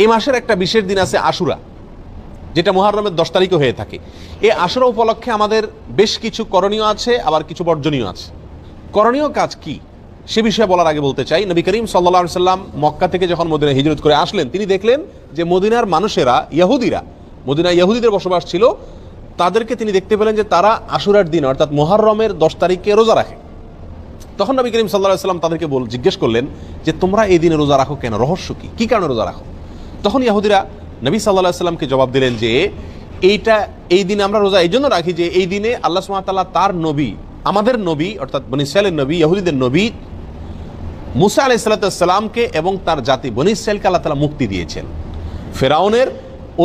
এই মাসের একটা বিশেষ দিন আছে আশুরা, যেটা মুহররমের 10 তারিখে হয়ে থাকে। এই আশুরা উপলক্ষে আমাদের বেশ কিছু করণীয় আছে, আবার কিছু বর্জনীয় আছে। করণীয় কাজ কি সে বিষয়ে বলার আগে বলতে চাই, নবী করিম সাল্লাল্লাহু আলাইহি সাল্লাম মক্কা থেকে যখন মদিনায় হিজরত করে আসলেন, তিনি দেখলেন যে মদিনার মানুষেরা, ইহুদিরা, মদিনায় ইহুদিদের বসবাস ছিল, তাদেরকে তিনি দেখতে পেলেন যে তারা আশুরার দিন অর্থাৎ মুহররমের 10 তারিখে রোজা রাখে। তখন নবী করিম সাল্লাল্লাহু আলাইহি সাল্লাম তাদেরকে জিজ্ঞেস করলেন যে তোমরা এই দিনে রোজা রাখো কেন, রহস্য কি, কি কারণে রোজা রাখো? তখন ইহুদিরা নবী সাল্লাল্লাহু আলাইহি সাল্লামকে জবাব দিলেন যে এই দিনে আমরা রোজা এই জন্য রাখি যে এই দিনে আল্লাহ সুবহানাহু ওয়া তাআলা তার নবী, আমাদের নবী অর্থাৎ বনী ইসরাঈলের নবী, ইহুদিদের নবী মুসা আলাইহিস সালামকে এবং তার জাতি বনী ইসরাঈলকে আল্লাহ তাআলা মুক্তি দিয়েছেন। ফেরাউনের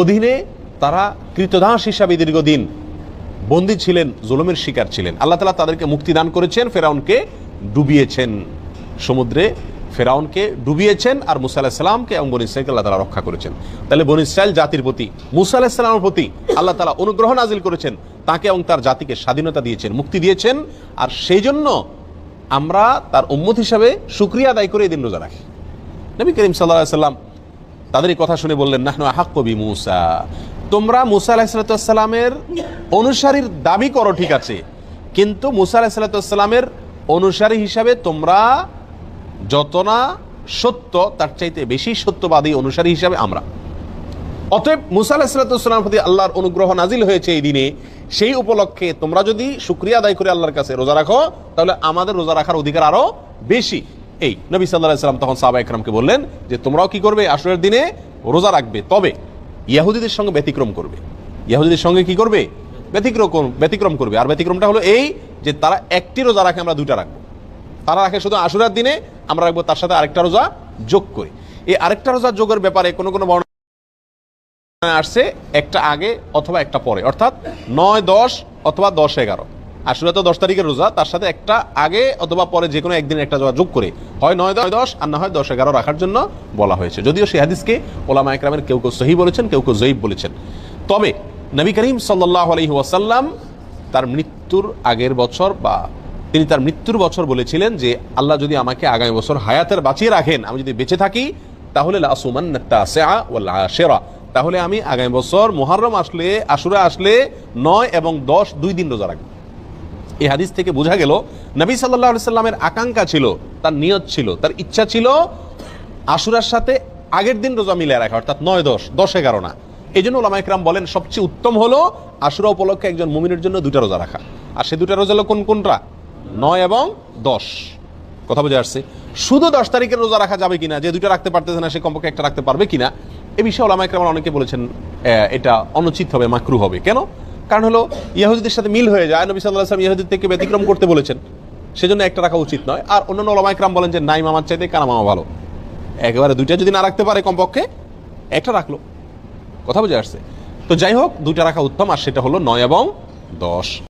অধীনে তারা কৃতদাস হিসাবে দীর্ঘদিন বন্দী ছিলেন, জুলুমের শিকার ছিলেন। আল্লাহ তাআলা তাদেরকে মুক্তি দান করেছেন, ফেরাউনকে ডুবিয়েছেন, সমুদ্রে ফেরাউনকে ডুবিয়েছেন, আর মুসা আলাইহিস সালামকে এবং বনী ইসরাঈলকে আল্লাহ তাআলা রক্ষা করেছেন। তাহলে বনী ইসরাঈল জাতির প্রতি মুসা আলাইহিস সালামের প্রতি আল্লাহ তাআলা অনুগ্রহ নাজিল করেছেন, তাকে এবং তার জাতিকে স্বাধীনতা দিয়েছেন, মুক্তি দিয়েছেন। আর সেই জন্য আমরা তার উম্মত হিসাবে শুকরিয়া আদায় করে এই দিন রোজা রাখি। নবী করিম সাল্লাল্লাহু আলাইহি সাল্লাম তাদের এই কথা শুনে বললেন, নাহনু আহাক্কু বিমূসা, তোমরা মুসা আলাইহিস সালামের অনুসারীর দাবি করো ঠিক আছে, কিন্তু মুসা আলাইহিস সালামের অনুসারী হিসাবে তোমরা যত না সত্য, তার চাইতে বেশি সত্যবাদী অনুসারী হিসাবে আমরা। অতএব মুসা আলাইহিস সালামের প্রতি আল্লাহর অনুগ্রহ নাজিল হয়েছে এই দিনে, সেই উপলক্ষে তোমরা যদি শুকরিয়া আদায় করে আল্লাহর কাছে রোজা রাখো, তাহলে আমাদের রোজা রাখার অধিকার আরো বেশি। এই নবী সাল্লাল্লাহু আলাইহি সাল্লাম তখন সাহাবা একরামকে বললেন যে তোমরাও কি করবে, আশুরার দিনে রোজা রাখবে, তবে ইহুদিদের সঙ্গে ব্যতিক্রম করবে। ইহুদিদের সঙ্গে কি করবে? ব্যতিক্রম করবে। আর ব্যতিক্রমটা হলো এই যে তারা একটি রোজা রাখে, আমরা দুইটা রাখবো। তারা রাখে শুধু আশুরার দিনে, আমরা রাখবো তার সাথে আরেকটা রোজা যোগ করে। এই আরেকটা রোজা যোগের ব্যাপারে কোনো বর্ণনা আসছে একটা আগে অথবা একটা পরে, অর্থাৎ 9-10 অথবা 10-11। আশুরা তো 10 তারিখের রোজা, তার সাথে একটা আগে অথবা পরে যে কোনো একদিন একটা রোজা যোগ করে হয় 9-10 আর না হয় 10-11 রাখার জন্য বলা হয়েছে। যদিও সেই হাদিসকে ওলামা একরামের কেউ কেউ সহিহ বলেছেন, কেউ কেউ যঈফ বলেছেন। তবে নবী করিম সাল্লাল্লাহু আলাইহি ওয়াসাল্লাম তার মৃত্যুর আগের বছর বা তিনি তার মৃত্যুর বছর বলেছিলেন যে আল্লাহ যদি আমাকে আগামী বছর হায়াতের বাঁচিয়ে রাখেন, আমি যদি বেঁচে থাকি, তাহলে লা আসুমান্না তাসিআ ওয়াল আশিরা, তাহলে আমি আগামী বছর মুহররম আসলে, আশুরা আসলে 9 এবং 10 দুই দিন রোজা রাখব। এই হাদিস থেকে বোঝা গেল নবী সাল্লাল্লাহু আলাইহি সাল্লামের আকাঙ্ক্ষা ছিল, তার নিয়ত ছিল, তার ইচ্ছা ছিল আশুরার সাথে আগের দিন রোজা মিলিয়ে রাখা, অর্থাৎ 9-10, 10-11 না। এই জন্য ওলামা ইকরাম বলেন সবচেয়ে উত্তম হলো আশুরা উপলক্ষে একজন মুমিনের জন্য 2টা রোজা রাখা। আর সেই 2টা রোজা হলো কোনটা? 9 এবং 10। কথা বোঝা আসছে? শুধু 10 তারিখের রোজা রাখা যাবে কিনা, যে 2টা রাখতে পারতেছে না সে কমপক্ষে একটা রাখতে পারবে কিনা, এই বিষয়ে ওলামা ইকরাম অনেকে বলেছেন এটা অনুচিত হবে, মাকরুহ হবে। কেন? কারণ হলো ইহুদিদের সাথে মিল হয়ে যায়, নবী সাল্লাল্লাহু আলাইহি ওয়াসাল্লাম ইহুদিদের থেকে ব্যতিক্রম করতে বলেছেন, সেজন্য একটা রাখা উচিত নয়। আর অন্যান্য ওলামা ইকরাম বলেন যে নাই মামার চাইতে কানা মামা ভালো, একেবারে 2টা যদি না রাখতে পারে কমপক্ষে একটা রাখলো। কথা বোঝা আসছে? তো যাই হোক, 2টা রাখা উত্তম, আর সেটা হলো 9 এবং 10।